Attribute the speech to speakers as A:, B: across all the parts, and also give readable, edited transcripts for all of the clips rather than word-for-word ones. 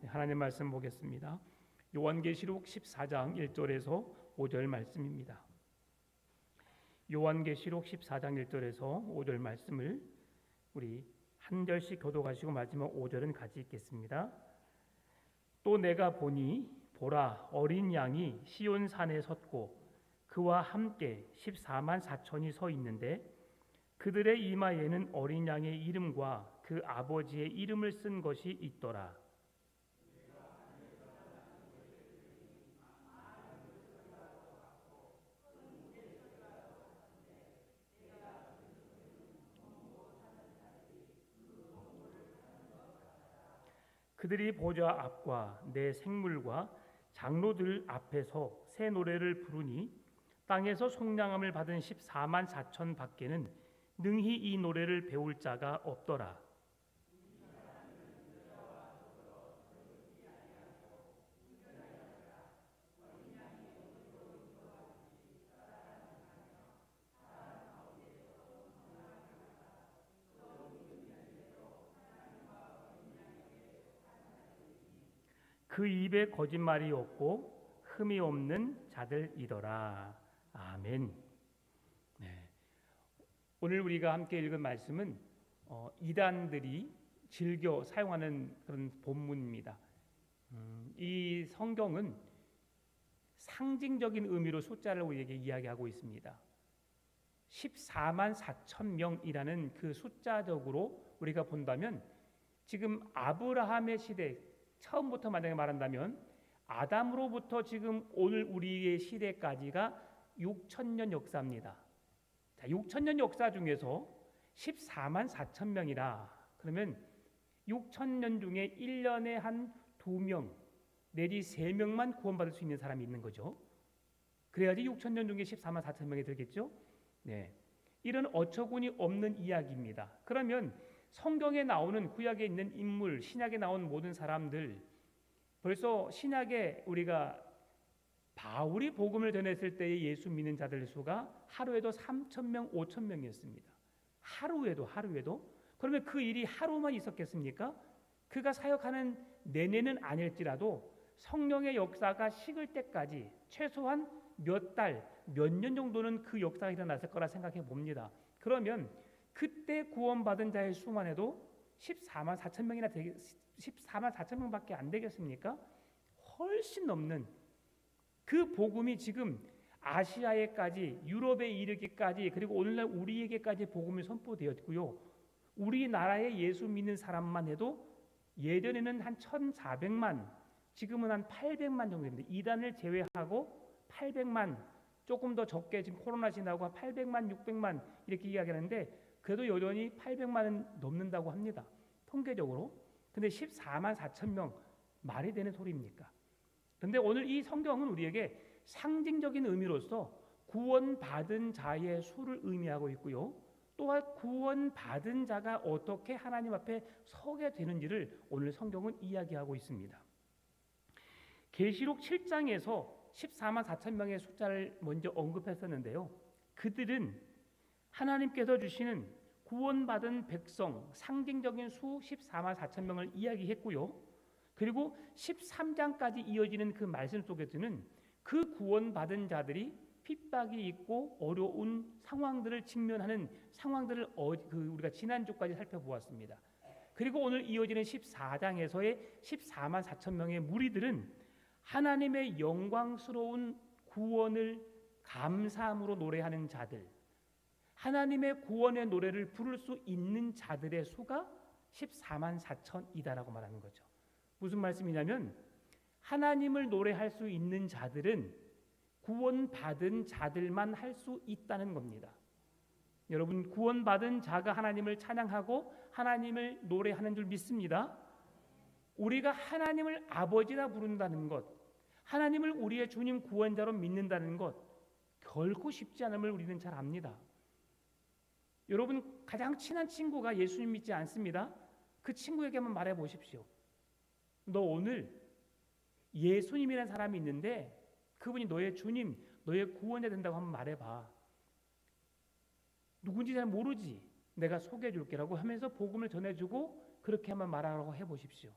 A: 하나님 말씀 보겠습니다. 요한계시록 14장 1절에서 5절 말씀입니다. 요한계시록 14장 1절에서 5절 말씀을 우리 한 절씩 교독하시고 마지막 5절은 같이 읽겠습니다. 또 내가 보니 보라, 어린 양이 시온 산에 섰고 그와 함께 14만 4천이 서 있는데 그들의 이마에는 어린 양의 이름과 그 아버지의 이름을 쓴 것이 있더라. 그들이 보좌 앞과 내 생물과 장로들 앞에서 새 노래를 부르니 땅에서 속량함을 받은 14만 4천 밖에는 능히 이 노래를 배울 자가 없더라. 그 입에 거짓말이 없고 흠이 없는 자들이더라. 아멘. 네. 오늘 우리가 함께 읽은 말씀은 이단들이 즐겨 사용하는 그런 본문입니다. 이 성경은 상징적인 의미로 숫자를 우리에게 이야기하고 있습니다. 14만 4천 명이라는 그 숫자적으로 우리가 본다면 지금 아브라함의 시대 처음부터 만약에 말한다면 아담으로부터 지금 오늘 우리의 시대까지가 6천년 역사입니다. 자, 6천년 역사 중에서 14만 4천 명이라 그러면 6천년 중에 1년에 한 2명 내지 3명만 구원받을 수 있는 사람이 있는 거죠. 그래야지 6천년 중에 14만 4천 명이 들겠죠. 네, 이런 어처구니 없는 이야기입니다. 그러면 성경에 나오는 구약에 있는 인물, 신약에 나온 모든 사람들, 벌써 신약에 우리가 바울이 복음을 전했을 때의 예수 믿는 자들 수가 하루에도 3,000명, 5,000명이었습니다. 하루에도. 그러면 그 일이 하루만 있었겠습니까? 그가 사역하는 내내는 아닐지라도 성령의 역사가 식을 때까지 최소한 몇 달, 몇 년 정도는 그 역사가 일어났을 거라 생각해 봅니다. 그러면 그때 구원받은 자의 수만 해도 14만 4천 명이나 14만 4천 명밖에 안 되겠습니까? 훨씬 넘는 그 복음이 지금 아시아에까지, 유럽에 이르기까지, 그리고 오늘날 우리에게까지 복음이 선포되었고요. 우리나라에 예수 믿는 사람만 해도 예전에는 한 1,400만, 지금은 한 800만 정도 됩니다. 이단을 제외하고 800만, 조금 더 적게 지금 코로나 지나고 한 800만, 600만 이렇게 이야기하는데 그래도 여전히 800만은 넘는다고 합니다. 통계적으로. 근데 14만 4천 명 말이 되는 소리입니까? 그런데 오늘 이 성경은 우리에게 상징적인 의미로서 구원받은 자의 수를 의미하고 있고요. 또한 구원받은 자가 어떻게 하나님 앞에 서게 되는지를 오늘 성경은 이야기하고 있습니다. 계시록 7장에서 14만 4천 명의 숫자를 먼저 언급했었는데요. 그들은 하나님께서 주시는 구원받은 백성 상징적인 수 14만 4천 명을 이야기했고요. 그리고 13장까지 이어지는 그 말씀 속에서는 그 구원받은 자들이 핍박이 있고 어려운 상황들을 직면하는 상황들을 우리가 지난주까지 살펴보았습니다. 그리고 오늘 이어지는 14장에서의 14만 4천 명의 무리들은 하나님의 영광스러운 구원을 감사함으로 노래하는 자들, 하나님의 구원의 노래를 부를 수 있는 자들의 수가 14만 4천이다라고 말하는 거죠. 무슨 말씀이냐면 하나님을 노래할 수 있는 자들은 구원받은 자들만 할 수 있다는 겁니다. 여러분, 구원받은 자가 하나님을 찬양하고 하나님을 노래하는 줄 믿습니다. 우리가 하나님을 아버지라 부른다는 것, 하나님을 우리의 주님 구원자로 믿는다는 것 결코 쉽지 않음을 우리는 잘 압니다. 여러분, 가장 친한 친구가 예수님 믿지 않습니다. 그 친구에게 한번 말해 보십시오. 너 오늘 예수님이라는 사람이 있는데 그분이 너의 주님, 너의 구원자 된다고 한번 말해봐. 누군지 잘 모르지? 내가 소개해 줄게라고 하면서 복음을 전해주고 그렇게 한번 말하라고 해보십시오.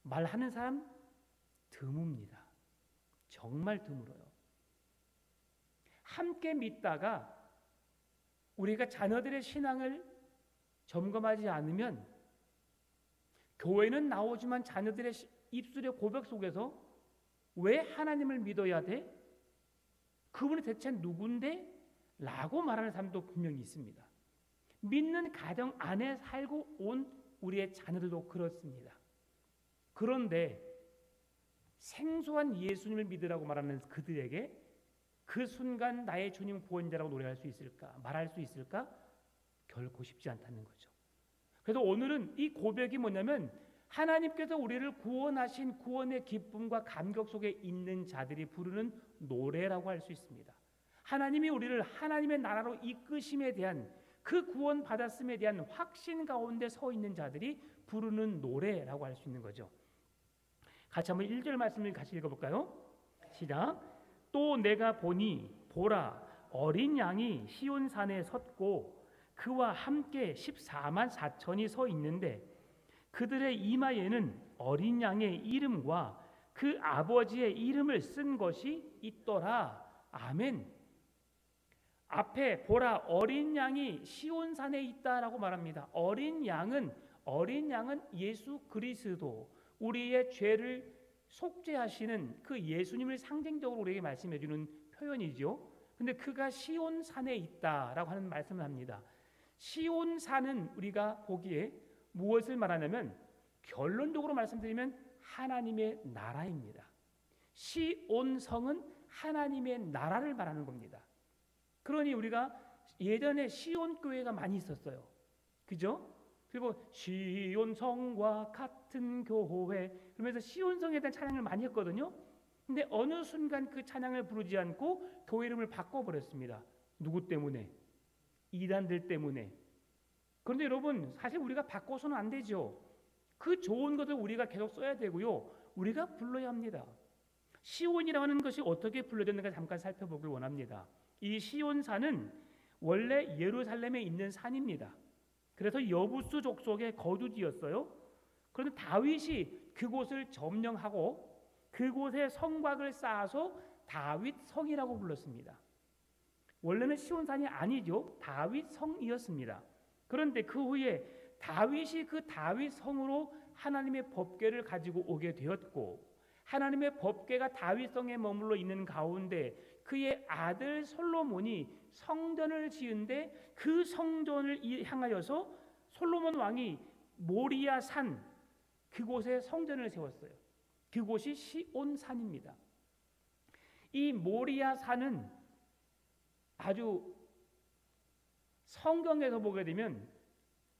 A: 말하는 사람 드뭅니다. 정말 드물어요. 함께 믿다가 우리가 자녀들의 신앙을 점검하지 않으면 교회는 나오지만 자녀들의 입술의 고백 속에서 왜 하나님을 믿어야 돼? 그분이 대체 누군데? 라고 말하는 사람도 분명히 있습니다. 믿는 가정 안에 살고 온 우리의 자녀들도 그렇습니다. 그런데 생소한 예수님을 믿으라고 말하는 그들에게 그 순간 나의 주님 구원자라고 노래할 수 있을까? 말할 수 있을까? 결코 쉽지 않다는 거죠. 그래서 오늘은 이 고백이 뭐냐면 하나님께서 우리를 구원하신 구원의 기쁨과 감격 속에 있는 자들이 부르는 노래라고 할 수 있습니다. 하나님이 우리를 하나님의 나라로 이끄심에 대한 그 구원 받았음에 대한 확신 가운데 서 있는 자들이 부르는 노래라고 할 수 있는 거죠. 같이 한번 1절 말씀을 같이 읽어볼까요? 시작. 또 내가 보니 보라 어린 양이 시온산에 섰고 그와 함께 14만 4천이 서 있는데 그들의 이마에는 어린 양의 이름과 그 아버지의 이름을 쓴 것이 있더라. 아멘. 앞에 보라 어린 양이 시온산에 있다라고 말합니다. 어린 양은 예수 그리스도, 우리의 죄를 속죄하시는 그 예수님을 상징적으로 우리에게 말씀해 주는 표현이죠. 근데 그가 시온산에 있다라고 하는 말씀을 합니다. 시온산은 우리가 보기에 무엇을 말하냐면 결론적으로 말씀드리면 하나님의 나라입니다. 시온성은 하나님의 나라를 말하는 겁니다. 그러니 우리가 예전에 시온 교회가 많이 있었어요. 그죠? 그리고 시온성과 같은 교회 그러면서 시온성에 대한 찬양을 많이 했거든요. 근데 어느 순간 그 찬양을 부르지 않고 교회 이름을 바꿔버렸습니다. 누구 때문에? 이단들 때문에. 그런데 여러분 사실 우리가 바꿔서는 안 되죠. 그 좋은 것을 우리가 계속 써야 되고요. 우리가 불러야 합니다. 시온이라고 하는 것이 어떻게 불러졌는가 잠깐 살펴보길 원합니다. 이 시온산은 원래 예루살렘에 있는 산입니다. 그래서 여부스 족속의 거주지였어요. 그런데 다윗이 그곳을 점령하고 그곳에 성곽을 쌓아서 다윗 성이라고 불렀습니다. 원래는 시온산이 아니죠. 다윗 성이었습니다. 그런데 그 후에 다윗이 그 다윗 성으로 하나님의 법궤를 가지고 오게 되었고 하나님의 법궤가 다윗 성에 머물러 있는 가운데 그의 아들 솔로몬이 성전을 지은데 그 성전을 향하여서 솔로몬 왕이 모리아 산 그곳에 성전을 세웠어요. 그곳이 시온산입니다. 이 모리아 산은 아주 성경에서 보게 되면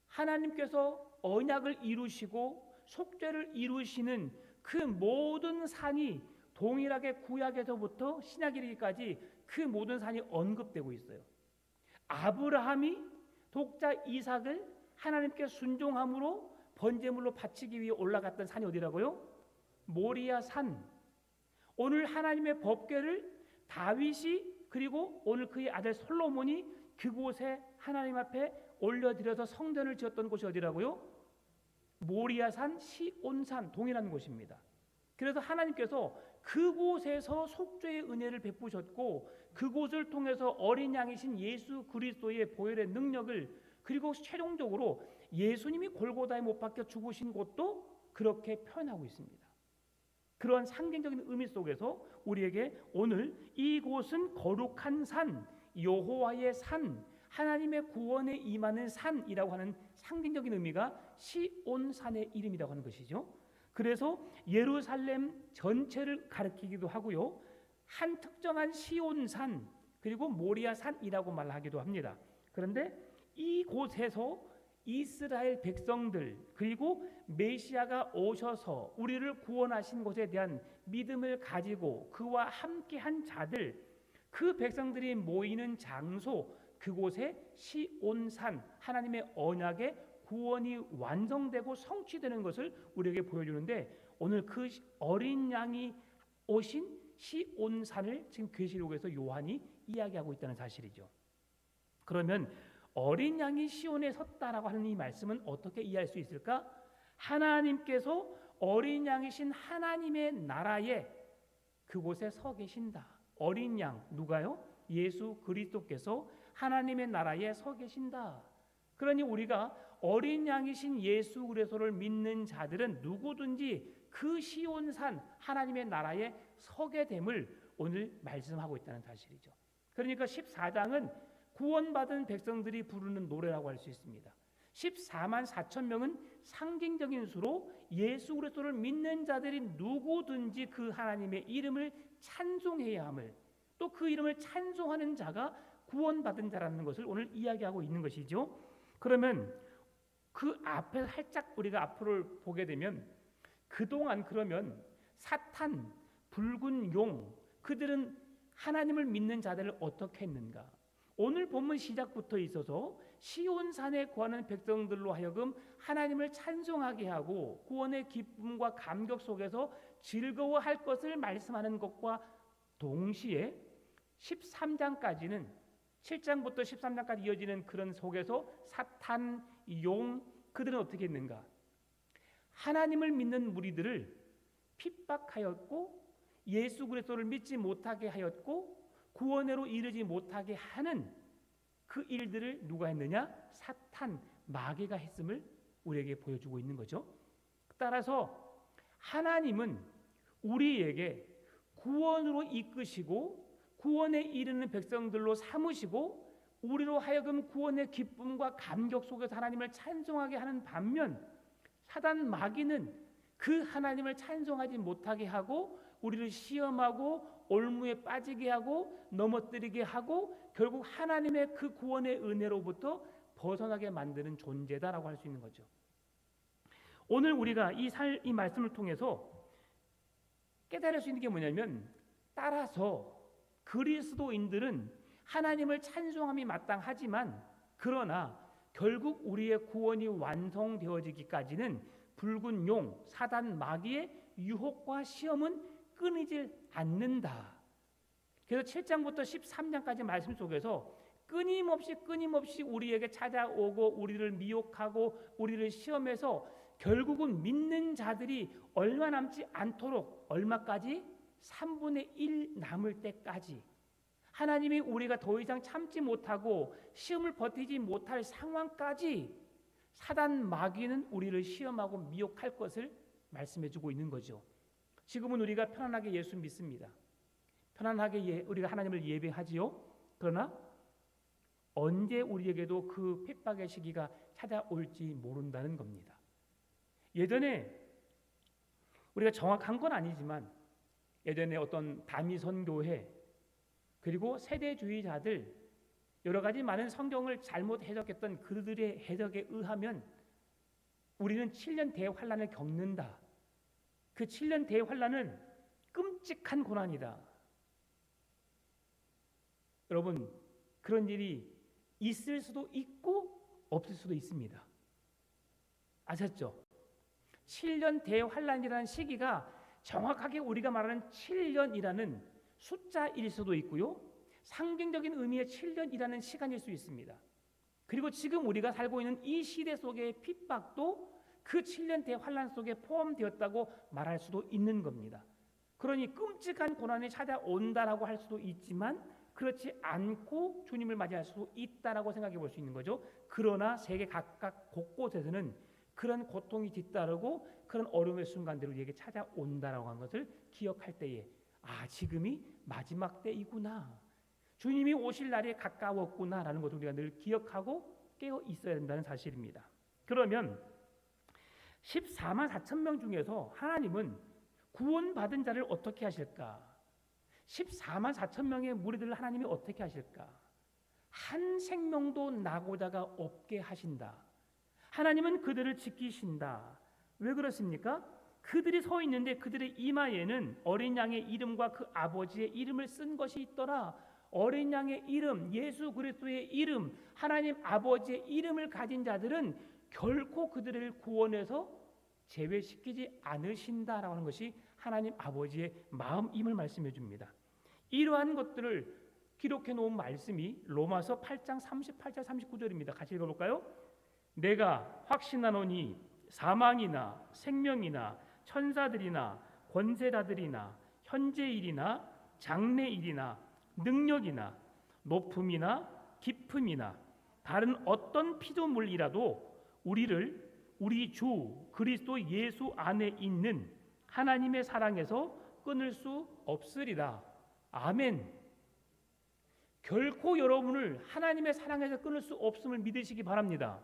A: 하나님께서 언약을 이루시고 속죄를 이루시는 그 모든 산이 동일하게 구약에서부터 신약 이르기까지 그 모든 산이 언급되고 있어요. 아브라함이 독자 이삭을 하나님께 순종함으로 번제물로 바치기 위해 올라갔던 산이 어디라고요? 모리아 산. 오늘 하나님의 법궤를 다윗이 그리고 오늘 그의 아들 솔로몬이 그곳에 하나님 앞에 올려드려서 성전을 지었던 곳이 어디라고요? 모리아산, 시온산 동일한 곳입니다. 그래서 하나님께서 그곳에서 속죄의 은혜를 베푸셨고 그곳을 통해서 어린 양이신 예수 그리스도의 보혈의 능력을 그리고 최종적으로 예수님이 골고다에 못 박혀 죽으신 곳도 그렇게 표현하고 있습니다. 그런 상징적인 의미 속에서 우리에게 오늘 이곳은 거룩한 산, 여호와의 산, 하나님의 구원에 임하는 산이라고 하는 상징적인 의미가 시온산의 이름이라고 하는 것이죠. 그래서 예루살렘 전체를 가리키기도 하고요. 한 특정한 시온산 그리고 모리아산이라고 말하기도 합니다. 그런데 이곳에서 이스라엘 백성들 그리고 메시아가 오셔서 우리를 구원하신 것에 대한 믿음을 가지고 그와 함께한 자들 그 백성들이 모이는 장소 그곳에 시온산 하나님의 언약의 구원이 완성되고 성취되는 것을 우리에게 보여주는데 오늘 그 어린 양이 오신 시온산을 지금 계시록에서 요한이 이야기하고 있다는 사실이죠. 그러면 어린 양이 시온에 섰다라고 하는 이 말씀은 어떻게 이해할 수 있을까? 하나님께서 어린 양이신 하나님의 나라에 그곳에 서 계신다. 어린 양 누가요? 예수 그리스도께서 하나님의 나라에 서 계신다. 그러니 우리가 어린 양이신 예수 그리스도를 믿는 자들은 누구든지 그 시온산 하나님의 나라에 서게 됨을 오늘 말씀하고 있다는 사실이죠. 그러니까 14장은 구원받은 백성들이 부르는 노래라고 할 수 있습니다. 14만 4천 명은 상징적인 수로 예수 그리스도를 믿는 자들이 누구든지 그 하나님의 이름을 찬송해야 함을, 또 그 이름을 찬송하는 자가 구원받은 자라는 것을 오늘 이야기하고 있는 것이죠. 그러면 그 앞에 살짝 우리가 앞으로 보게 되면 그동안 그러면 사탄, 붉은 용, 그들은 하나님을 믿는 자들을 어떻게 했는가? 오늘 본문 시작부터 있어서 시온산에 거하는 백성들로 하여금 하나님을 찬송하게 하고 구원의 기쁨과 감격 속에서 즐거워할 것을 말씀하는 것과 동시에 13장까지는 7장부터 13장까지 이어지는 그런 속에서 사탄, 용, 그들은 어떻게 했는가? 하나님을 믿는 무리들을 핍박하였고 예수 그리스도를 믿지 못하게 하였고 구원으로 이르지 못하게 하는 그 일들을 누가 했느냐? 사탄, 마귀가 했음을 우리에게 보여주고 있는 거죠. 따라서 하나님은 우리에게 구원으로 이끄시고 구원에 이르는 백성들로 삼으시고 우리로 하여금 구원의 기쁨과 감격 속에서 하나님을 찬송하게 하는 반면 사단 마귀는 그 하나님을 찬송하지 못하게 하고 우리를 시험하고 올무에 빠지게 하고 넘어뜨리게 하고 결국 하나님의 그 구원의 은혜로부터 벗어나게 만드는 존재다라고 할 수 있는 거죠. 오늘 우리가 이 말씀을 통해서 깨달을 수 있는 게 뭐냐면, 따라서 그리스도인들은 하나님을 찬송함이 마땅하지만 그러나 결국 우리의 구원이 완성되어지기까지는 붉은 용, 사단 마귀의 유혹과 시험은 끊이질 않는다. 그래서 7장부터 13장까지 말씀 속에서 끊임없이 우리에게 찾아오고 우리를 미혹하고 우리를 시험해서 결국은 믿는 자들이 얼마 남지 않도록, 얼마까지? 3분의 1 남을 때까지 하나님이 우리가 더 이상 참지 못하고 시험을 버티지 못할 상황까지 사단 마귀는 우리를 시험하고 미혹할 것을 말씀해주고 있는 거죠. 지금은 우리가 편안하게 예수 믿습니다. 편안하게 우리가 하나님을 예배하지요. 그러나 언제 우리에게도 그 핍박의 시기가 찾아올지 모른다는 겁니다. 예전에 우리가 정확한 건 아니지만 예전에 어떤 다미선교회 그리고 세대주의자들 여러 가지 많은 성경을 잘못 해석했던 그들의 해석에 의하면 우리는 7년 대환란을 겪는다. 그 7년 대환란은 끔찍한 고난이다. 여러분, 그런 일이 있을 수도 있고 없을 수도 있습니다. 아셨죠? 7년 대환란이라는 시기가 정확하게 우리가 말하는 7년이라는 숫자일 수도 있고요, 상징적인 의미의 7년이라는 시간일 수 있습니다. 그리고 지금 우리가 살고 있는 이 시대 속의 핍박도 그 7년 대환란 속에 포함되었다고 말할 수도 있는 겁니다. 그러니 끔찍한 고난이 찾아온다라고 할 수도 있지만 그렇지 않고 주님을 맞이할 수도 있다라고 생각해 볼 수 있는 거죠. 그러나 세계 각각 곳곳에서는 그런 고통이 뒤따르고 그런 어려움의 순간들이 우리에게 찾아온다라고 하는 것을 기억할 때에 지금이 마지막 때이구나, 주님이 오실 날이 가까웠구나라는 것을 우리가 늘 기억하고 깨어 있어야 된다는 사실입니다. 그러면 14만 4천 명 중에서 하나님은 구원받은 자를 어떻게 하실까? 14만 4천 명의 무리들을 하나님이 어떻게 하실까? 한 생명도 나고자가 없게 하신다. 하나님은 그들을 지키신다. 왜 그렇습니까? 그들이 서 있는데 그들의 이마에는 어린 양의 이름과 그 아버지의 이름을 쓴 것이 있더라. 어린 양의 이름, 예수 그리스도의 이름, 하나님 아버지의 이름을 가진 자들은 결코 그들을 구원해서 제외시키지 않으신다라고 하는 것이 하나님 아버지의 마음임을 말씀해 줍니다. 이러한 것들을 기록해 놓은 말씀이 로마서 8장 38절 39절입니다. 같이 읽어볼까요? 내가 확신하노니 사망이나 생명이나 천사들이나 권세자들이나 현재일이나 장래일이나 능력이나 높음이나 깊음이나 다른 어떤 피조물이라도 우리를 우리 주 그리스도 예수 안에 있는 하나님의 사랑에서 끊을 수 없으리라. 아멘. 결코 여러분을 하나님의 사랑에서 끊을 수 없음을 믿으시기 바랍니다.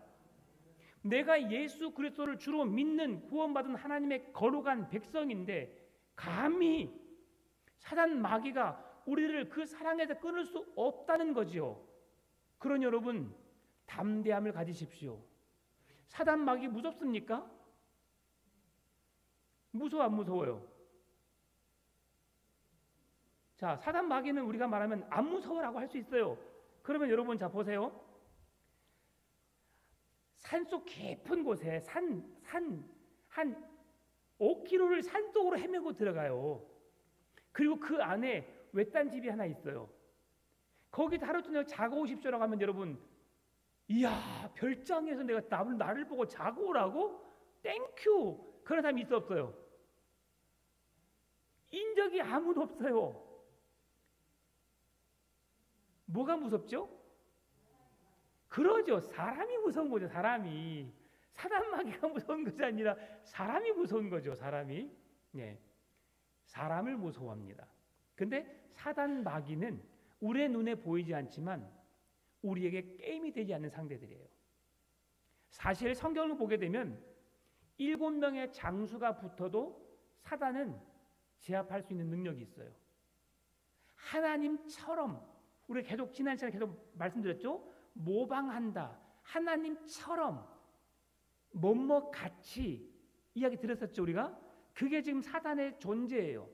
A: 내가 예수 그리스도를 주로 믿는 구원받은 하나님의 거룩한 백성인데 감히 사단 마귀가 우리를 그 사랑에서 끊을 수 없다는 거지요. 그런 여러분 담대함을 가지십시오. 사단 마귀 무섭습니까? 무서워 안 무서워요? 자, 사단 마귀는 우리가 말하면 안 무서워라고 할 수 있어요. 그러면 여러분 자 보세요. 산속 깊은 곳에 한 5km를 산속으로 헤매고 들어가요. 그리고 그 안에 외딴 집이 하나 있어요. 거기서 하루 저녁 자고 오십시오라고 하면 여러분, 이야 별장에서 내가 나를 보고 자고 오라고? 땡큐. 그런 사람이 있어 없어요? 인적이 아무도 없어요. 뭐가 무섭죠? 그러죠. 사람이 무서운 거죠. 사람이. 사단 마귀가 무서운 것이 아니라 사람이 무서운 거죠. 사람이. 네. 사람을 무서워합니다. 근데 사단 마귀는 우리의 눈에 보이지 않지만 우리에게 게임이 되지 않는 상대들이에요. 사실 성경을 보게 되면 7명의 장수가 붙어도 사단은 제압할 수 있는 능력이 있어요. 하나님처럼 우리 계속 지난 시간에 계속 말씀드렸죠. 모방한다. 하나님처럼 뭐뭐 같이 이야기 들었었죠. 우리가 그게 지금 사단의 존재예요.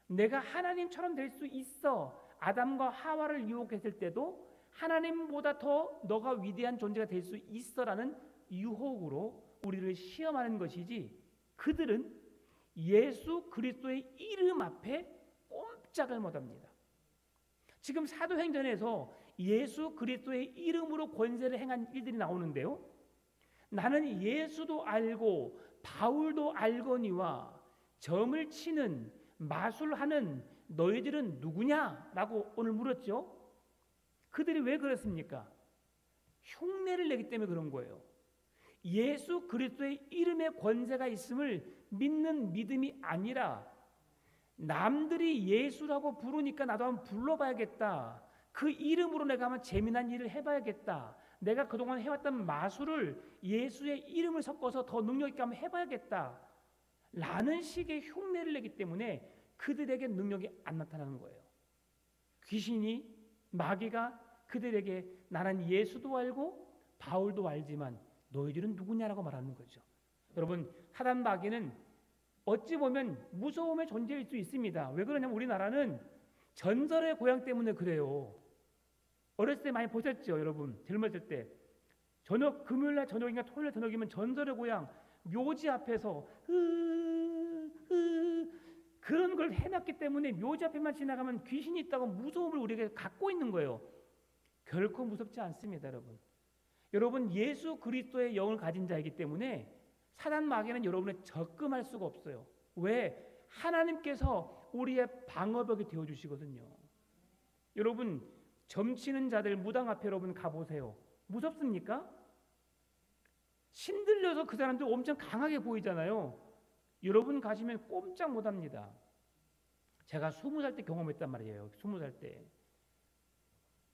A: 내가 하나님처럼 될 수 있어. 아담과 하와를 유혹했을 때도 하나님보다 더 너가 위대한 존재가 될 수 있어라는 유혹으로 우리를 시험하는 것이지, 그들은 예수 그리스도의 이름 앞에 꼼짝을 못합니다. 지금 사도행전에서 예수 그리스도의 이름으로 권세를 행한 일들이 나오는데요. 나는 예수도 알고 바울도 알거니와 점을 치는 마술하는 너희들은 누구냐라고 오늘 물었죠. 그들이 왜 그랬습니까? 흉내를 내기 때문에 그런 거예요. 예수 그리스도의 이름에 권세가 있음을 믿는 믿음이 아니라 남들이 예수라고 부르니까 나도 한번 불러봐야겠다. 그 이름으로 내가 한번 재미난 일을 해봐야겠다. 내가 그동안 해왔던 마술을 예수의 이름을 섞어서 더 능력 있게 한번 해봐야겠다 라는 식의 흉내를 내기 때문에 그들에게 능력이 안 나타나는 거예요. 귀신이, 마귀가 그들에게 나는 예수도 알고 바울도 알지만 너희들은 누구냐라고 말하는 거죠. 여러분, 사단 마귀는 어찌 보면 무서움의 존재일 수 있습니다. 왜 그러냐면 우리나라는 전설의 고향 때문에 그래요. 어렸을 때 많이 보셨죠, 여러분? 젊었을 때 저녁, 금요일날 저녁인가 토요일날 저녁이면 전설의 고향 묘지 앞에서 그런 걸 해놨기 때문에 묘지 앞에만 지나가면 귀신이 있다고 무서움을 우리에게 갖고 있는 거예요. 결코 무섭지 않습니다, 여러분. 여러분, 예수 그리스도의 영을 가진 자이기 때문에 사단 마귀는 여러분을 적금할 수가 없어요. 왜? 하나님께서 우리의 방어벽이 되어주시거든요. 여러분, 점치는 자들 무당 앞에 여러분 가보세요. 무섭습니까? 신들려서 그 사람들 엄청 강하게 보이잖아요. 여러분 가시면 꼼짝 못합니다. 제가 20살 때 경험했단 말이에요. 20살 때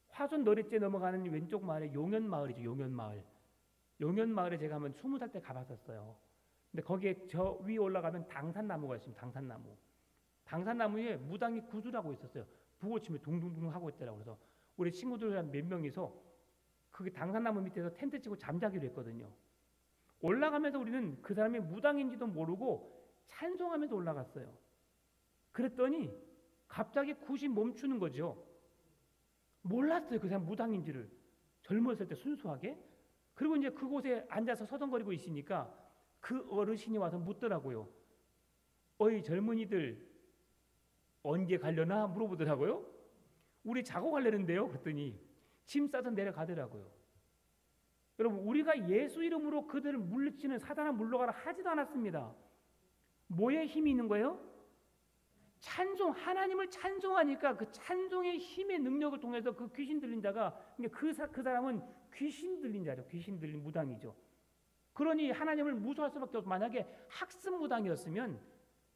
A: 화순 너릿재 넘어가는 왼쪽 마을에 용현마을이죠. 용현마을. 용현마을에 제가 한번 20살 때 가봤었어요. 근데 거기에 저 위에 올라가면 당산나무가 있습니다. 당산나무. 당산나무에 무당이 구슬 하고 있었어요. 북을 치면 둥둥둥 하고 있더라고요. 그래서 우리 친구들 한 몇 명이서 그 당산나무 밑에서 텐트 치고 잠자기로 했거든요. 올라가면서 우리는 그 사람이 무당인지도 모르고 찬송하면서 올라갔어요. 그랬더니 갑자기 굿이 멈추는 거죠. 몰랐어요, 그 사람 무당인지를. 젊었을 때 순수하게. 그리고 이제 그곳에 앉아서 서성거리고 있으니까 그 어르신이 와서 묻더라고요. 어이 젊은이들 언제 가려나 물어보더라고요. 우리 자고 가려는데요. 그랬더니 짐 싸서 내려가더라고요. 여러분, 우리가 예수 이름으로 그들을 물리치는 사단아 물러가라 하지도 않았습니다. 뭐에 힘이 있는 거예요? 찬송, 하나님을 찬송하니까 그 찬송의 힘의 능력을 통해서 그 귀신 들린 자가, 그 사람은 귀신 들린 자죠. 귀신 들린 무당이죠. 그러니 하나님을 무서워할 수밖에 없고, 만약에 학습 무당이었으면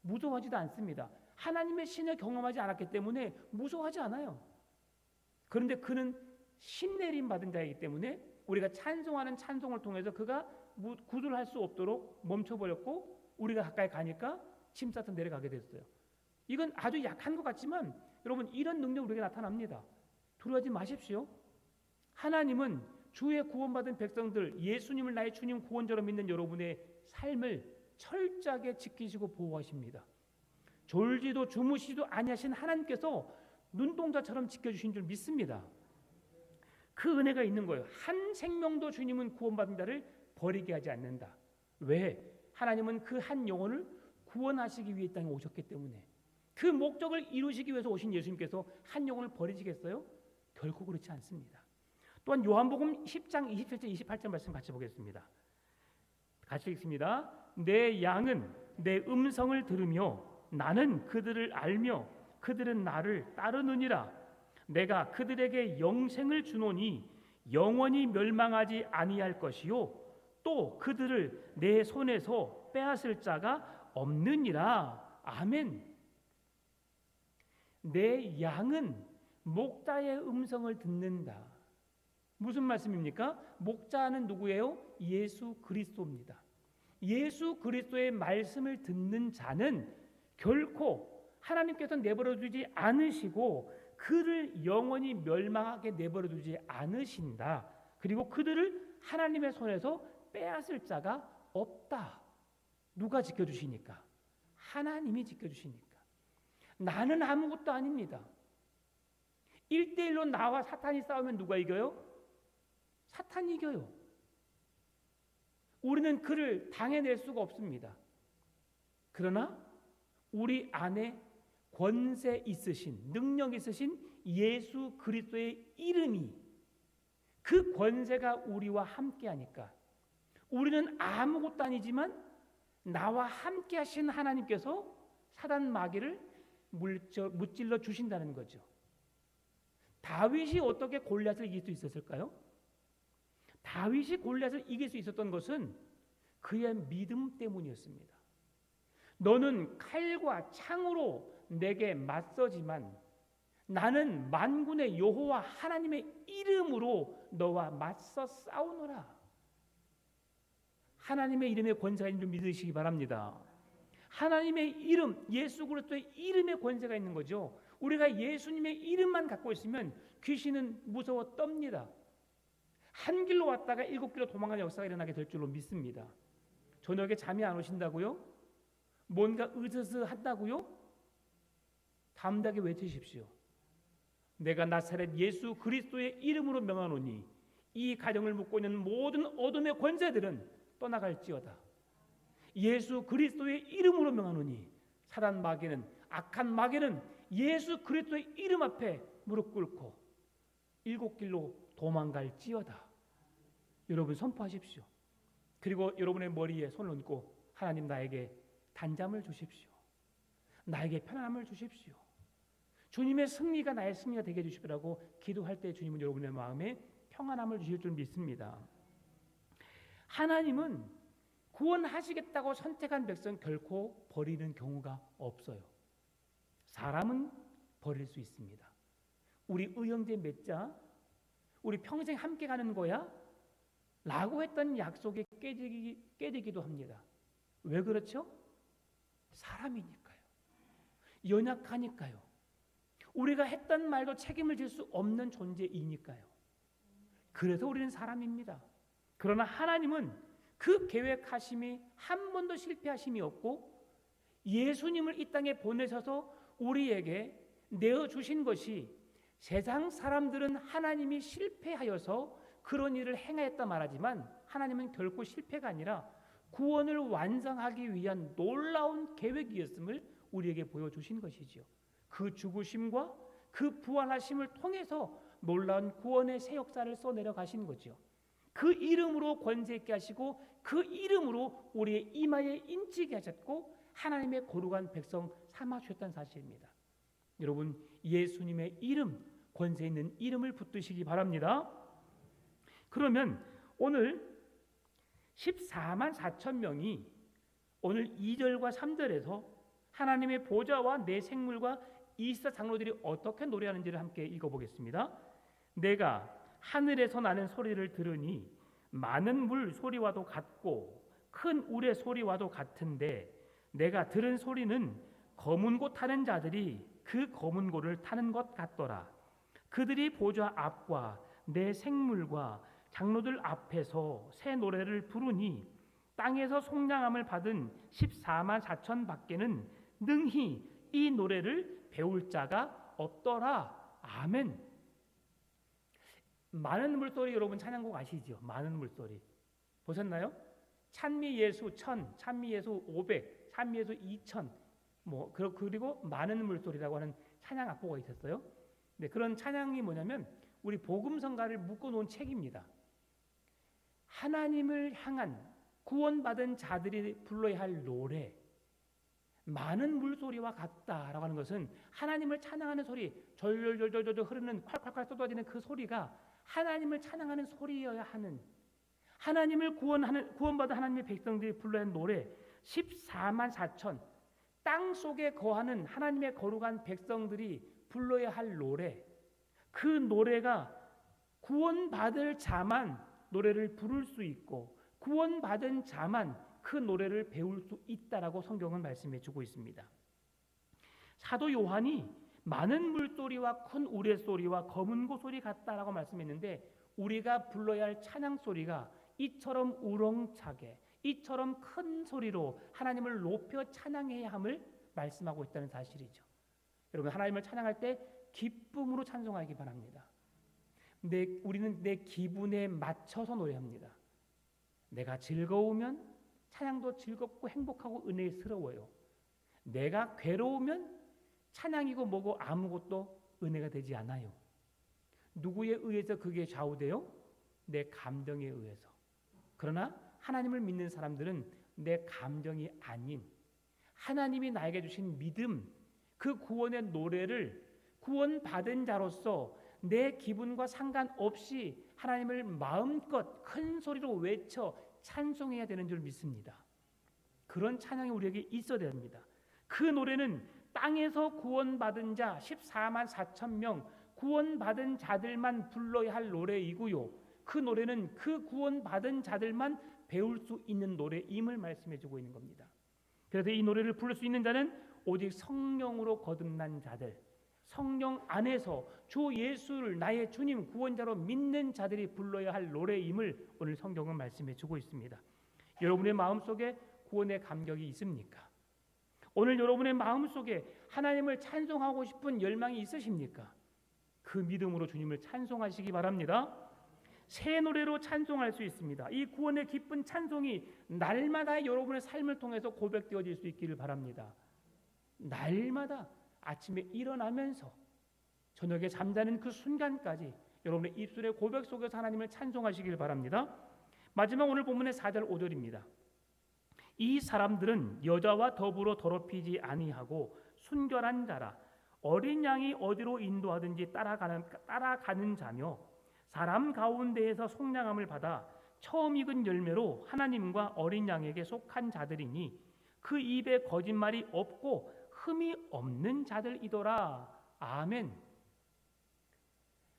A: 무서워하지도 않습니다. 하나님의 신을 경험하지 않았기 때문에 무서워하지 않아요. 그런데 그는 신내림 받은 자이기 때문에 우리가 찬송하는 찬송을 통해서 그가 구두를 할 수 없도록 멈춰버렸고, 우리가 가까이 가니까 침사서 내려가게 됐어요. 이건 아주 약한 것 같지만 여러분, 이런 능력이 우리에게 나타납니다. 두려워하지 마십시오. 하나님은 주의 구원받은 백성들, 예수님을 나의 주님 구원자로 믿는 여러분의 삶을 철저하게 지키시고 보호하십니다. 졸지도 주무시지도 아니하신 하나님께서 눈동자처럼 지켜주신 줄 믿습니다. 그 은혜가 있는 거예요. 한 생명도 주님은 구원받은 자를 버리게 하지 않는다. 왜? 하나님은 그 한 영혼을 구원하시기 위해 땅에 오셨기 때문에. 그 목적을 이루시기 위해서 오신 예수님께서 한 영혼을 버리시겠어요? 결코 그렇지 않습니다. 또한 요한복음 10장 27절 28절 말씀 같이 보겠습니다. 같이 읽습니다. 내 양은 내 음성을 들으며 나는 그들을 알며 그들은 나를 따르느니라. 내가 그들에게 영생을 주노니 영원히 멸망하지 아니할 것이요 또 그들을 내 손에서 빼앗을 자가 없느니라. 아멘. 내 양은 목자의 음성을 듣는다. 무슨 말씀입니까? 목자는 누구예요? 예수 그리스도입니다. 예수 그리스도의 말씀을 듣는 자는 결코 하나님께서 내버려 두지 않으시고 그를 영원히 멸망하게 내버려 두지 않으신다. 그리고 그들을 하나님의 손에서 빼앗을 자가 없다. 누가 지켜주시니까? 하나님이 지켜주시니까. 나는 아무것도 아닙니다. 1대1로 나와 사탄이 싸우면 누가 이겨요? 사탄이 이겨요. 우리는 그를 당해낼 수가 없습니다. 그러나 우리 안에 권세 있으신, 능력 있으신 예수 그리스도의 이름이, 그 권세가 우리와 함께하니까 우리는 아무것도 아니지만 나와 함께 하신 하나님께서 사단 마귀를 무찔러 주신다는 거죠. 다윗이 어떻게 골리앗을 이길 수 있었을까요? 다윗이 골리앗을 이길 수 있었던 것은 그의 믿음 때문이었습니다. 너는 칼과 창으로 내게 맞서지만 나는 만군의 여호와 하나님의 이름으로 너와 맞서 싸우노라. 하나님의 이름의 권세가 있는 줄 믿으시기 바랍니다. 하나님의 이름, 예수 그리스도의 이름의 권세가 있는 거죠. 우리가 예수님의 이름만 갖고 있으면 귀신은 무서워 떱니다. 한 길로 왔다가 7길로 도망가는 역사가 일어나게 될 줄로 믿습니다. 저녁에 잠이 안 오신다고요? 뭔가 으스스한다고요? 담대하게 외치십시오. 내가 나사렛 예수 그리스도의 이름으로 명하노니 이 가정을 묶고 있는 모든 어둠의 권세들은 떠나갈지어다. 예수 그리스도의 이름으로 명하노니 사단 마귀는, 악한 마귀는 예수 그리스도의 이름 앞에 무릎 꿇고 7길로 도망갈지어다. 여러분 선포하십시오. 그리고 여러분의 머리에 손을 얹고 하나님, 나에게 단잠을 주십시오. 나에게 편안함을 주십시오. 주님의 승리가 나의 승리가 되게 해주시라고 기도할 때 주님은 여러분의 마음에 평안함을 주실 줄 믿습니다. 하나님은 구원하시겠다고 선택한 백성 결코 버리는 경우가 없어요. 사람은 버릴 수 있습니다. 우리 의형제 맺자, 우리 평생 함께 가는 거야? 라고 했던 약속이 깨지기도 합니다. 왜 그렇죠? 사람이니까요. 연약하니까요. 우리가 했던 말도 책임을 질 수 없는 존재이니까요. 그래서 우리는 사람입니다. 그러나 하나님은 그 계획하심이 한 번도 실패하심이 없고 예수님을 이 땅에 보내셔서 우리에게 내어주신 것이, 세상 사람들은 하나님이 실패하여서 그런 일을 행하였다 말하지만 하나님은 결코 실패가 아니라 구원을 완성하기 위한 놀라운 계획이었음을 우리에게 보여주신 것이지요. 그 죽으심과 그 부활하심을 통해서 놀라운 구원의 새 역사를 써내려 가신 거죠. 그 이름으로 권세 있게 하시고 그 이름으로 우리의 이마에 인치게 하셨고 하나님의 거룩한 백성 삼아 주셨다는 사실입니다. 여러분, 예수님의 이름, 권세 있는 이름을 붙드시기 바랍니다. 그러면 오늘 14만 4천 명이 오늘 2절과 3절에서 하나님의 보좌와 내 생물과 24 장로들이 어떻게 노래하는지를 함께 읽어보겠습니다. 내가 하늘에서 나는 소리를 들으니 많은 물 소리와도 같고 큰 울의 소리와도 같은데 내가 들은 소리는 검은 고 타는 자들이 그 검은 고를 타는 것 같더라. 그들이 보좌 앞과 내 생물과 장로들 앞에서 새 노래를 부르니 땅에서 속량함을 받은 14만 4천 밖에는 능히 이 노래를 배울 자가 없더라. 아멘. 많은 물소리, 여러분 찬양곡 아시죠? 많은 물소리 보셨나요? 찬미 예수 1000, 찬미 예수 500, 찬미 예수 2000, 그리고 많은 물소리라고 하는 찬양 악보가 있었어요. 네, 그런 찬양이 뭐냐면 우리 복음성가를 묶어놓은 책입니다. 하나님을 향한 구원받은 자들이 불러야 할 노래, 많은 물소리와 같다라고 하는 것은 하나님을 찬양하는 소리, 절절절절절 흐르는 콸콸콸 쏟아지는 그 소리가 하나님을 찬양하는 소리여야 하는, 하나님을 구원받은 하나님의 백성들이 불러야 하는 노래, 14만 4천 땅 속에 거하는 하나님의 거룩한 백성들이 불러야 할 노래, 그 노래가 구원받을 자만 노래를 부를 수 있고 구원받은 자만 그 노래를 배울 수 있다라고 성경은 말씀해 주고 있습니다. 사도 요한이 많은 물소리와 큰 우레소리와 검은 고소리 같다라고 말씀했는데 우리가 불러야 할 찬양 소리가 이처럼 우렁차게 이처럼 큰 소리로 하나님을 높여 찬양해야 함을 말씀하고 있다는 사실이죠. 여러분, 하나님을 찬양할 때 기쁨으로 찬송하기 바랍니다. 우리는 내 기분에 맞춰서 노래합니다. 내가 즐거우면 찬양도 즐겁고 행복하고 은혜스러워요. 내가 괴로우면 찬양이고 뭐고 아무것도 은혜가 되지 않아요. 누구에 의해서 그게 좌우돼요? 내 감정에 의해서. 그러나 하나님을 믿는 사람들은 내 감정이 아닌 하나님이 나에게 주신 믿음, 그 구원의 노래를 구원받은 자로서 내 기분과 상관없이 하나님을 마음껏 큰 소리로 외쳐 찬송해야 되는 줄 믿습니다. 그런 찬양이 우리에게 있어야 됩니다. 그 노래는 땅에서 구원받은 자 14만 4천 명 구원받은 자들만 불러야 할 노래이고요. 그 노래는 그 구원받은 자들만 배울 수 있는 노래임을 말씀해 주고 있는 겁니다. 그래서 이 노래를 부를 수 있는 자는 오직 성령으로 거듭난 자들, 성령 안에서 주 예수를 나의 주님 구원자로 믿는 자들이 불러야 할 노래임을 오늘 성경은 말씀해 주고 있습니다. 여러분의 마음속에 구원의 감격이 있습니까? 오늘 여러분의 마음속에 하나님을 찬송하고 싶은 열망이 있으십니까? 그 믿음으로 주님을 찬송하시기 바랍니다. 새 노래로 찬송할 수 있습니다. 이 구원의 기쁜 찬송이 날마다 여러분의 삶을 통해서 고백되어질 수 있기를 바랍니다. 날마다 아침에 일어나면서 저녁에 잠자는 그 순간까지 여러분의 입술의 고백 속에서 하나님을 찬송하시길 바랍니다. 마지막 오늘 본문의 4절 5절입니다. 이 사람들은 여자와 더불어 더럽히지 아니하고 순결한 자라 어린 양이 어디로 인도하든지 따라가는 자며 사람 가운데에서 속량함을 받아 처음 익은 열매로 하나님과 어린 양에게 속한 자들이니 그 입에 거짓말이 없고 흠이 없는 자들이더라. 아멘.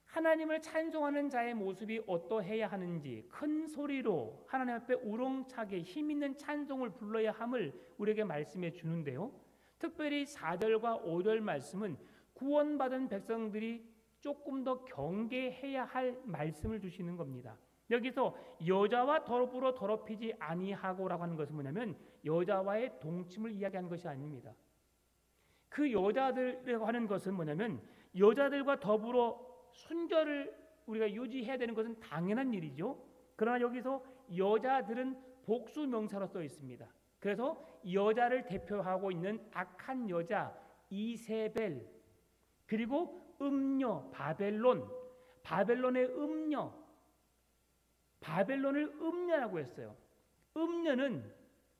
A: 하나님을 찬송하는 자의 모습이 어떠해야 하는지 큰 소리로 하나님 앞에 우렁차게 힘있는 찬송을 불러야 함을 우리에게 말씀해 주는데요. 특별히 4절과 5절 말씀은 구원받은 백성들이 조금 더 경계해야 할 말씀을 주시는 겁니다. 여기서 여자와 더불어 더럽히지 아니하고라고 하는 것은 뭐냐면 여자와의 동침을 이야기하는 것이 아닙니다. 그 여자들이라고 하는 것은 뭐냐면 여자들과 더불어 순결을 우리가 유지해야 되는 것은 당연한 일이죠. 그러나 여기서 여자들은 복수 명사로 써 있습니다. 그래서 여자를 대표하고 있는 악한 여자 이세벨, 그리고 음녀 바벨론의 음녀, 바벨론을 음녀라고 했어요. 음녀는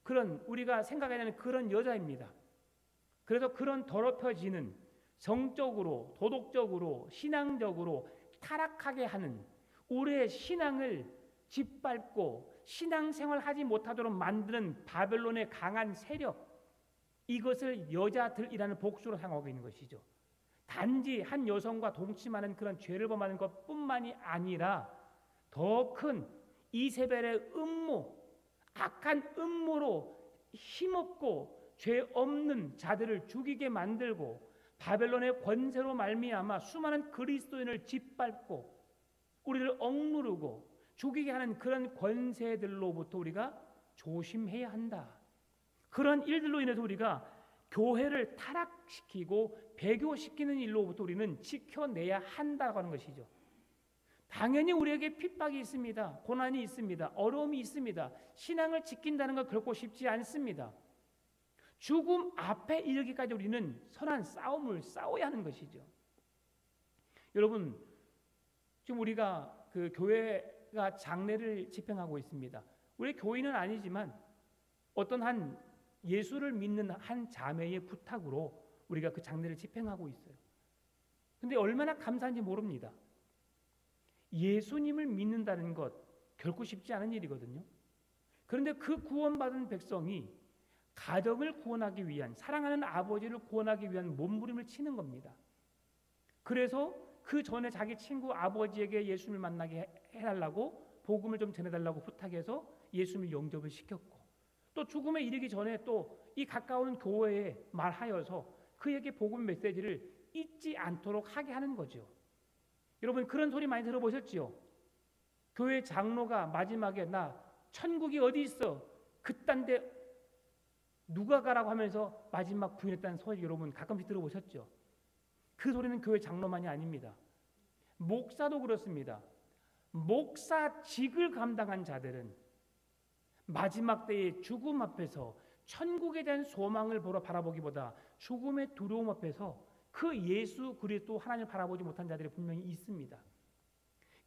A: 그런 우리가 생각해야 되는 그런 여자입니다. 그래서 그런 더럽혀지는 성적으로, 도덕적으로, 신앙적으로 타락하게 하는 우리의 신앙을 짓밟고 신앙생활 하지 못하도록 만드는 바벨론의 강한 세력, 이것을 여자들이라는 복수로 사용하고 있는 것이죠. 단지 한 여성과 동침하는 그런 죄를 범하는 것뿐만이 아니라 더 큰 이세벨의 음모, 악한 음모로 힘없고 죄 없는 자들을 죽이게 만들고 바벨론의 권세로 말미암아 수많은 그리스도인을 짓밟고 우리를 억누르고 죽이게 하는 그런 권세들로부터 우리가 조심해야 한다. 그런 일들로 인해서 우리가 교회를 타락시키고 배교시키는 일로부터 우리는 지켜내야 한다고 하는 것이죠. 당연히 우리에게 핍박이 있습니다. 고난이 있습니다. 어려움이 있습니다. 신앙을 지킨다는 건 결코 쉽지 않습니다. 죽음 앞에 이르기까지 우리는 선한 싸움을 싸워야 하는 것이죠. 여러분, 지금 우리가 그 교회가 장례를 집행하고 있습니다. 우리 교인은 아니지만 어떤 한 예수를 믿는 한 자매의 부탁으로 우리가 그 장례를 집행하고 있어요. 근데 얼마나 감사한지 모릅니다. 예수님을 믿는다는 것 결코 쉽지 않은 일이거든요. 그런데 그 구원받은 백성이 가정을 구원하기 위한, 사랑하는 아버지를 구원하기 위한 몸부림을 치는 겁니다. 그래서 그 전에 자기 친구 아버지에게 예수님을 만나게 해달라고 복음을 좀 전해달라고 부탁해서 예수님을 영접을 시켰고, 또 죽음에 이르기 전에 또 이 가까운 교회에 말하여서 그에게 복음 메시지를 잊지 않도록 하게 하는 거죠. 여러분, 그런 소리 많이 들어보셨지요? 교회 장로가 마지막에 나 천국이 어디 있어? 그딴데 누가 가라고 하면서 마지막 부인했다는 소리 여러분 가끔씩 들어보셨죠? 그 소리는 교회 장로만이 아닙니다. 목사도 그렇습니다. 목사직을 감당한 자들은 마지막 때의 죽음 앞에서 천국에 대한 소망을 보러 바라보기보다 죽음의 두려움 앞에서 그 예수 그리스도 하나님을 바라보지 못한 자들이 분명히 있습니다.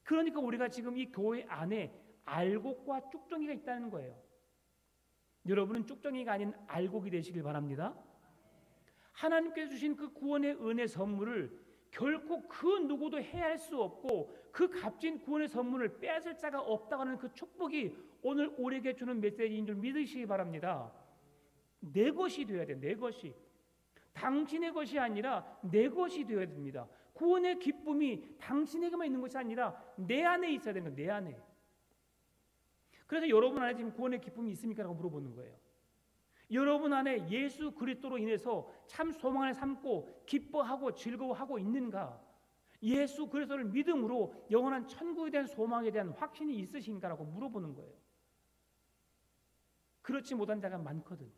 A: 그러니까 우리가 지금 이 교회 안에 알곡과 쭉정이가 있다는 거예요. 여러분은 쭉정이가 아닌 알곡이 되시길 바랍니다. 하나님께서 주신 그 구원의 은혜 선물을 결코 그 누구도 해할 수 없고 그 값진 구원의 선물을 빼앗을 자가 없다고 하는 그 축복이 오늘 우리에게 주는 메시지인 줄 믿으시기 바랍니다. 내 것이 되어야 돼. 내 것이. 당신의 것이 아니라 내 것이 되어야 됩니다. 구원의 기쁨이 당신에게만 있는 것이 아니라 내 안에 있어야 되는 거예요. 내 안에. 그래서 여러분 안에 지금 구원의 기쁨이 있습니까? 라고 물어보는 거예요. 여러분 안에 예수 그리스도로 인해서 참 소망을 삼고 기뻐하고 즐거워하고 있는가? 예수 그리스도를 믿음으로 영원한 천국에 대한 소망에 대한 확신이 있으신가라고 물어보는 거예요. 그렇지 못한 자가 많거든요.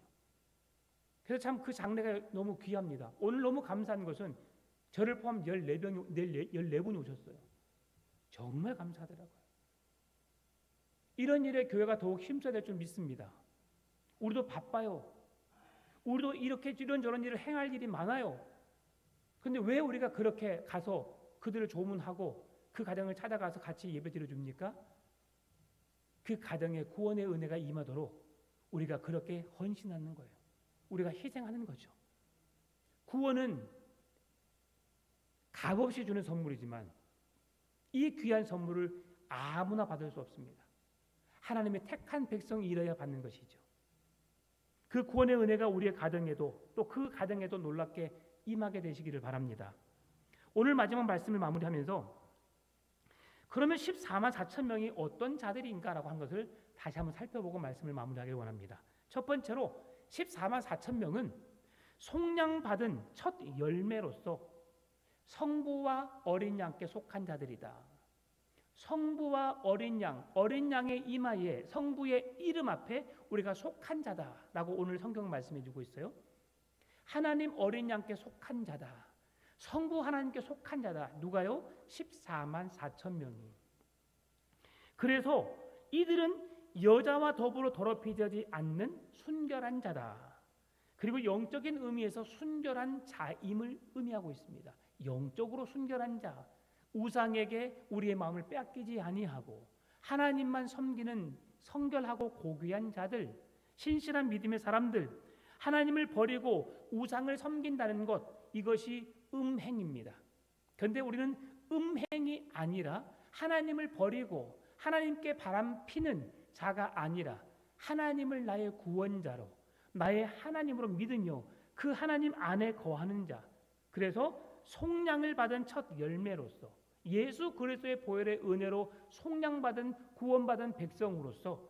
A: 그래서 참 그 장례가 너무 귀합니다. 오늘 너무 감사한 것은 저를 포함 14분이 오셨어요. 정말 감사하더라고요. 이런 일에 교회가 더욱 힘써야 될 줄 믿습니다. 우리도 바빠요. 우리도 이렇게 이런저런 일을 행할 일이 많아요. 그런데 왜 우리가 그렇게 가서 그들을 조문하고 그 가정을 찾아가서 같이 예배 드려줍니까? 그 가정에 구원의 은혜가 임하도록 우리가 그렇게 헌신하는 거예요. 우리가 희생하는 거죠. 구원은 값없이 주는 선물이지만 이 귀한 선물을 아무나 받을 수 없습니다. 하나님의 택한 백성이 이뤄야 받는 것이죠. 그 구원의 은혜가 우리의 가정에도 또 그 가정에도 놀랍게 임하게 되시기를 바랍니다. 오늘 마지막 말씀을 마무리하면서 그러면 14만 4천 명이 어떤 자들인가라고 한 것을 다시 한번 살펴보고 말씀을 마무리하기를 원합니다. 첫 번째로 14만 4천 명은 속량받은 첫 열매로서 성부와 어린 양께 속한 자들이다. 성부와 어린 양의 이마에 성부의 이름 앞에 우리가 속한 자다라고 오늘 성경 말씀해 주고 있어요. 하나님 어린 양께 속한 자다. 성부 하나님께 속한 자다. 누가요? 14만 4천 명이. 그래서 이들은 여자와 더불어 더럽히지 않는 순결한 자다. 그리고 영적인 의미에서 순결한 자임을 의미하고 있습니다. 영적으로 순결한 자, 우상에게 우리의 마음을 빼앗기지 아니하고 하나님만 섬기는 성결하고 고귀한 자들, 신실한 믿음의 사람들, 하나님을 버리고 우상을 섬긴다는 것, 이것이 음행입니다. 그런데 우리는 음행이 아니라 하나님을 버리고 하나님께 바람피는 자가 아니라 하나님을 나의 구원자로, 나의 하나님으로 믿으며 그 하나님 안에 거하는 자, 그래서 속량을 받은 첫 열매로서 예수 그리스도의 보혈의 은혜로 속량받은 구원받은 백성으로서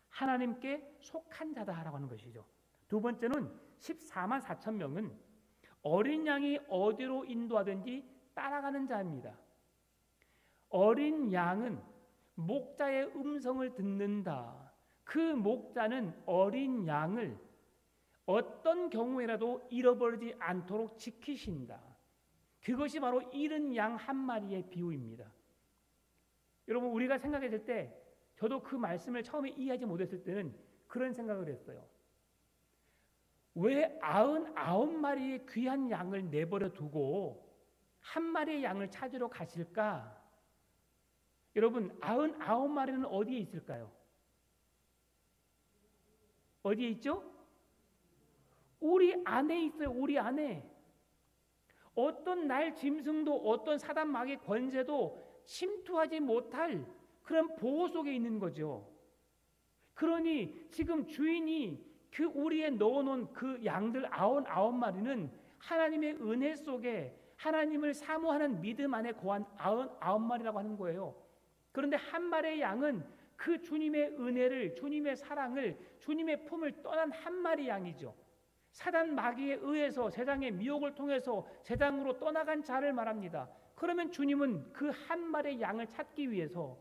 A: 하나님께 속한 자다라고 하는 것이죠. 두 번째는 14만 4천 명은 어린 양이 어디로 인도하든지 따라가는 자입니다. 어린 양은 목자의 음성을 듣는다. 그 목자는 어린 양을 어떤 경우에라도 잃어버리지 않도록 지키신다. 그것이 바로 잃은 양 한 마리의 비유입니다. 여러분, 우리가 생각했을 때, 저도 그 말씀을 처음에 이해하지 못했을 때는 그런 생각을 했어요. 왜 99마리의 귀한 양을 내버려 두고 한 마리의 양을 찾으러 가실까? 여러분, 99마리는 어디에 있을까요? 어디에 있죠? 우리 안에 있어요. 우리 안에. 어떤 날 짐승도 어떤 사단 마귀의 권세도 침투하지 못할 그런 보호 속에 있는 거죠. 그러니 지금 주인이 그 우리에 넣어놓은 그 양들 99마리는 하나님의 은혜 속에 하나님을 사모하는 믿음 안에 거한 99마리라고 하는 거예요. 그런데 한 마리의 양은 그 주님의 은혜를, 주님의 사랑을, 주님의 품을 떠난 한 마리 양이죠. 사단 마귀에 의해서 세상의 미혹을 통해서 세상으로 떠나간 자를 말합니다. 그러면 주님은 그 한 마리의 양을 찾기 위해서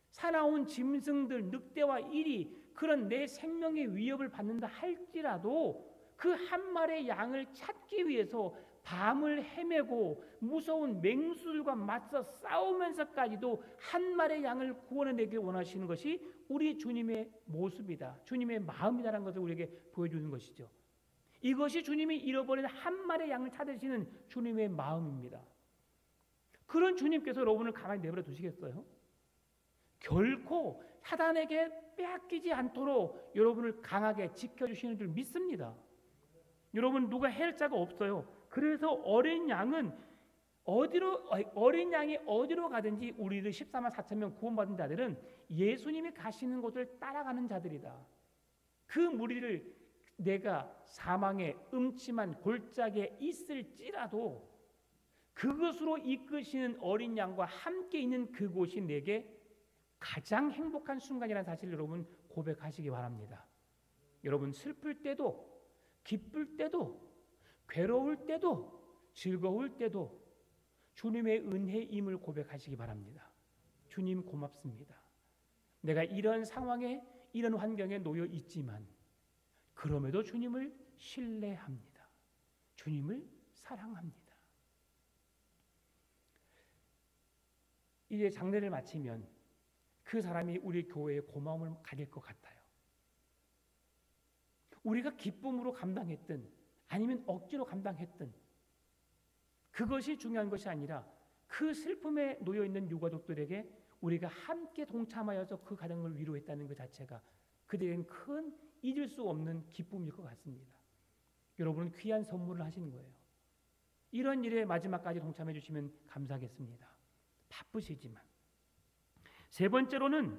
A: 사나운 짐승들, 늑대와 이리 그런 내 생명의 위협을 받는다 할지라도 그 한 마리의 양을 찾기 위해서 밤을 헤매고 무서운 맹수들과 맞서 싸우면서까지도 한 마리의 양을 구원해내길 원하시는 것이 우리 주님의 모습이다. 주님의 마음이다라는 것을 우리에게 보여주는 것이죠. 이것이 주님이 잃어버린 한 마리의 양을 찾으시는 주님의 마음입니다. 그런 주님께서 여러분을 가만히 내버려 두시겠어요? 결코 사단에게 빼앗기지 않도록 여러분을 강하게 지켜주시는 줄 믿습니다. 여러분, 누가 해할 자가 없어요. 그래서 어린 양이 어디로 가든지 우리들 14만 4천 명 구원받은 자들은 예수님이 가시는 곳을 따라가는 자들이다. 그 무리를 내가 사망의 음침한 골짜기에 있을지라도 그것으로 이끄시는 어린 양과 함께 있는 그곳이 내게 가장 행복한 순간이라는 사실을 여러분 고백하시기 바랍니다. 여러분, 슬플 때도 기쁠 때도 괴로울 때도 즐거울 때도 주님의 은혜임을 고백하시기 바랍니다. 주님 고맙습니다. 내가 이런 상황에 이런 환경에 놓여 있지만 그럼에도 주님을 신뢰합니다. 주님을 사랑합니다. 이제 장례를 마치면 그 사람이 우리 교회에 고마움을 가질 것 같아요. 우리가 기쁨으로 감당했든 아니면 억지로 감당했든 그것이 중요한 것이 아니라 그 슬픔에 놓여있는 유가족들에게 우리가 함께 동참하여서 그 가정을 위로했다는 것 자체가 그들에겐 큰 잊을 수 없는 기쁨일 것 같습니다. 여러분은 귀한 선물을 하시는 거예요. 이런 일에 마지막까지 동참해 주시면 감사하겠습니다. 바쁘시지만. 세 번째로는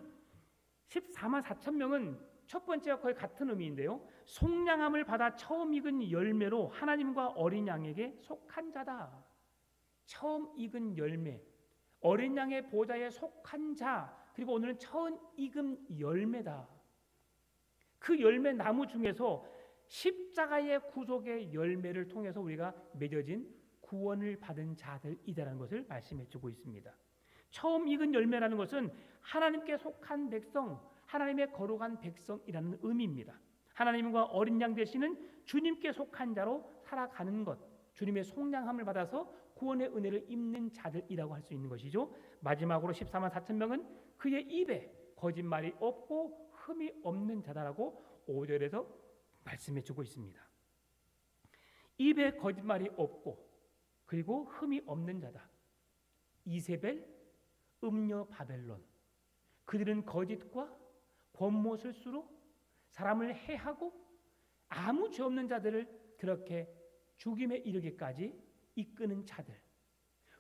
A: 14만 4천 명은 첫 번째와 거의 같은 의미인데요. 속량함을 받아 처음 익은 열매로 하나님과 어린 양에게 속한 자다. 처음 익은 열매, 어린 양의 보좌에 속한 자, 그리고 오늘은 처음 익은 열매다. 그 열매 나무 중에서 십자가의 구속의 열매를 통해서 우리가 맺어진 구원을 받은 자들이다라는 것을 말씀해 주고 있습니다. 처음 익은 열매라는 것은 하나님께 속한 백성, 하나님의 거룩한 백성이라는 의미입니다. 하나님과 어린 양 되시는 주님께 속한 자로 살아가는 것, 주님의 속량함을 받아서 구원의 은혜를 입는 자들이라고 할 수 있는 것이죠. 마지막으로 14만 4천 명은 그의 입에 거짓말이 없고 흠이 없는 자다라고 5절에서 말씀해 주고 있습니다. 입에 거짓말이 없고 그리고 흠이 없는 자다. 이세벨, 음녀 바벨론, 그들은 거짓과 권모술수로 사람을 해하고 아무 죄 없는 자들을 그렇게 죽임에 이르기까지 이끄는 자들,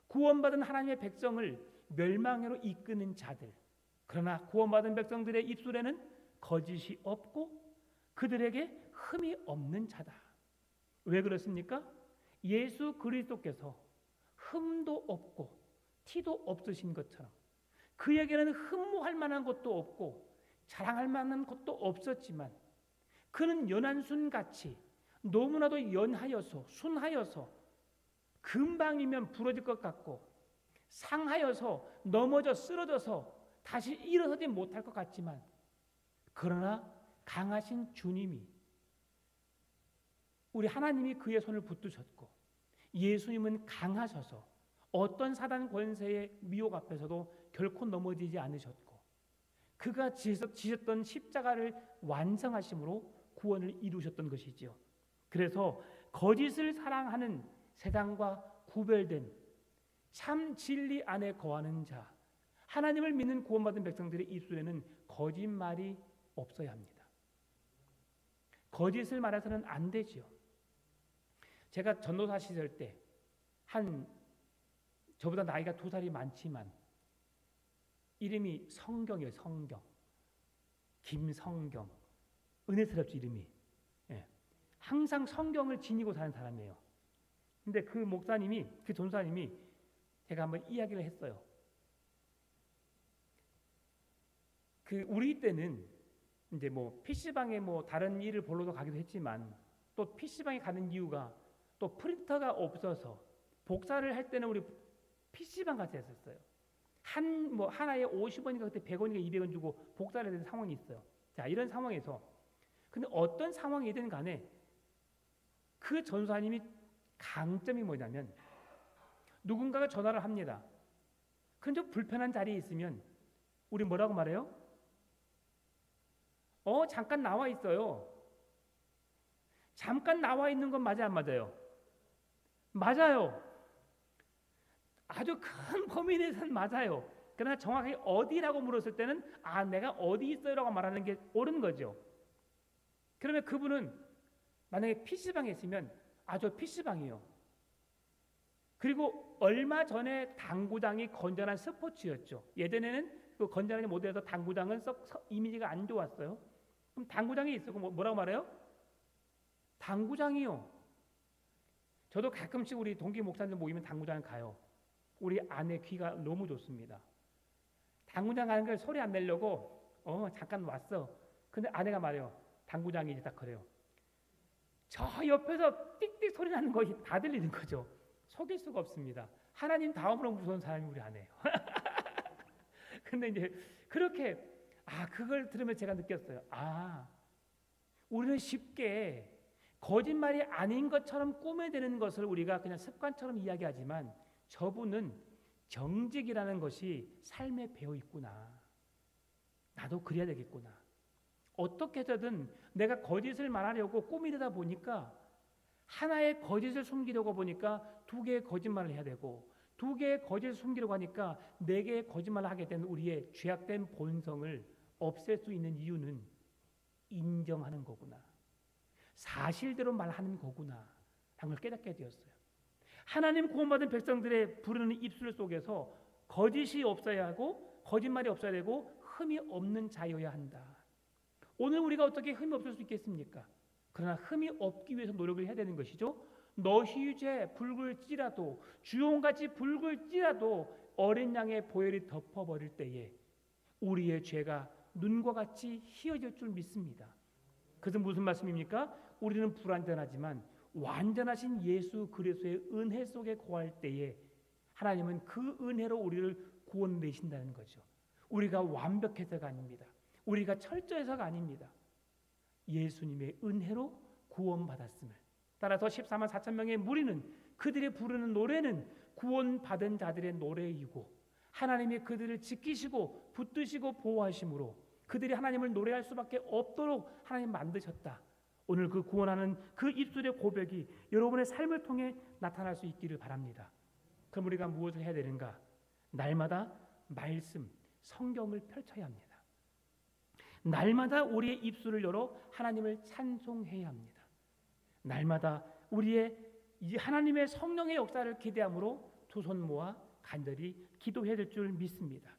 A: 구원받은 하나님의 백성을 멸망으로 이끄는 자들, 그러나 구원받은 백성들의 입술에는 거짓이 없고 그들에게 흠이 없는 자다. 왜 그렇습니까? 예수 그리스도께서 흠도 없고 티도 없으신 것처럼 그에게는 흠모할 만한 것도 없고 자랑할 만한 것도 없었지만 그는 연한순같이 너무나도 연하여서 순하여서 금방이면 부러질 것 같고 상하여서 넘어져 쓰러져서 다시 일어서지 못할 것 같지만 그러나 강하신 주님이 우리 하나님이 그의 손을 붙드셨고 예수님은 강하셔서 어떤 사단 권세의 미혹 앞에서도 결코 넘어지지 않으셨고 그가 지셨던 십자가를 완성하심으로 구원을 이루셨던 것이지요. 그래서 거짓을 사랑하는 세상과 구별된 참 진리 안에 거하는 자, 하나님을 믿는 구원받은 백성들의 입술에는 거짓말이 없어야 합니다. 거짓을 말해서는 안 되지요. 제가 전도사 시절 때 저보다 나이가 2살이 많지만 이름이 성경이에요. 성경. 김성경. 은혜스럽지 이름이. 예. 항상 성경을 지니고 사는 사람이에요. 근데 그 목사님이, 그 전도사님이 제가 한번 이야기를 했어요. 우리 때는 이제 PC방에 다른 일을 보러도 가기도 했지만 또 PC방에 가는 이유가 또 프린터가 없어서 복사를 할 때는 우리 PC방 가서 했었어요. 하나에 50원인가 그때 100원인가 200원 주고 복사를 해야 되는 상황이 있어요. 자, 이런 상황에서 근데 어떤 상황이든 간에 그 전도사님이 강점이 뭐냐면 누군가가 전화를 합니다. 그런데 불편한 자리에 있으면 우리 뭐라고 말해요? 잠깐 나와 있어요. 잠깐 나와 있는 건 맞아요, 안 맞아요? 맞아요. 아주 큰 범위 내에서는 맞아요. 그러나 정확하게 어디라고 물었을 때는 내가 어디 있어요라고 말하는 게 옳은 거죠. 그러면 그분은 만약에 PC방에 있으면 저 PC방이요. 그리고 얼마 전에 당구장이 건전한 스포츠였죠. 예전에는 그 건전하지 못해서 당구장은 썩 이미지가 안 좋았어요. 그럼 당구장에 있었고 뭐라고 말해요? 당구장이요. 저도 가끔씩 우리 동기 목사님들 모이면 당구장 가요. 우리 아내 귀가 너무 좋습니다. 당구장 가는 걸 소리 안 내려고 잠깐 왔어. 근데 아내가 말해요. 당구장이지 딱 그래요. 저 옆에서 띡띡 소리 나는 것이 다 들리는 거죠. 속일 수가 없습니다. 하나님 다음으로 무서운 사람이 우리 아내예요. 근데 이제 그렇게 그걸 들으면 제가 느꼈어요. 우리는 쉽게 거짓말이 아닌 것처럼 꾸며대는 것을 우리가 그냥 습관처럼 이야기하지만 저분은 정직이라는 것이 삶에 배어 있구나. 나도 그래야 되겠구나. 어떻게 해서든 내가 거짓을 말하려고 꾸미려다 보니까 하나의 거짓을 숨기려고 보니까 2개의 거짓말을 해야 되고 2개의 거짓을 숨기려고 하니까 4개의 거짓말을 하게 되는 우리의 죄악된 본성을 없앨 수 있는 이유는 인정하는 거구나. 사실대로 말하는 거구나. 라는 걸 깨닫게 되었어요. 하나님 구원받은 백성들의 부르는 입술 속에서 거짓이 없어야 하고 거짓말이 없어야 되고 흠이 없는 자여야 한다. 오늘 우리가 어떻게 흠이 없을 수 있겠습니까? 그러나 흠이 없기 위해서 노력을 해야 되는 것이죠. 너희 죄 붉을지라도 주홍같이 붉을지라도 어린 양의 보혈이 덮어버릴 때에 우리의 죄가 눈과 같이 희어질 줄 믿습니다. 그것은 무슨 말씀입니까? 우리는 불완전하지만 완전하신 예수 그리스도의 은혜 속에 거할 때에 하나님은 그 은혜로 우리를 구원내신다는 거죠. 우리가 완벽해서가 아닙니다. 우리가 철저해서가 아닙니다. 예수님의 은혜로 구원받았음을 따라서 14만 4천 명의 무리는 그들이 부르는 노래는 구원받은 자들의 노래이고 하나님이 그들을 지키시고 붙드시고 보호하심으로 그들이 하나님을 노래할 수밖에 없도록 하나님 만드셨다. 오늘 그 구원하는 그 입술의 고백이 여러분의 삶을 통해 나타날 수 있기를 바랍니다. 그럼 우리가 무엇을 해야 되는가? 날마다 말씀, 성경을 펼쳐야 합니다. 날마다 우리의 입술을 열어 하나님을 찬송해야 합니다. 날마다 우리의 이 하나님의 성령의 역사를 기대함으로 두 손 모아 간절히 기도해야 될 줄 믿습니다.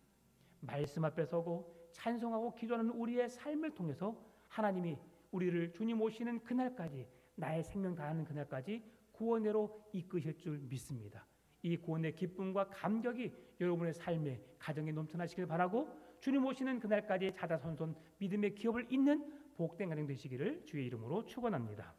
A: 말씀 앞에 서고 찬송하고 기도하는 우리의 삶을 통해서 하나님이 우리를 주님 오시는 그날까지, 나의 생명 다하는 그날까지 구원으로 이끄실 줄 믿습니다. 이 구원의 기쁨과 감격이 여러분의 삶에, 가정에 넘쳐나시길 바라고, 주님 오시는 그날까지 자자손손 믿음의 기업을 잇는 복된 가정 되시기를 주의 이름으로 축원합니다.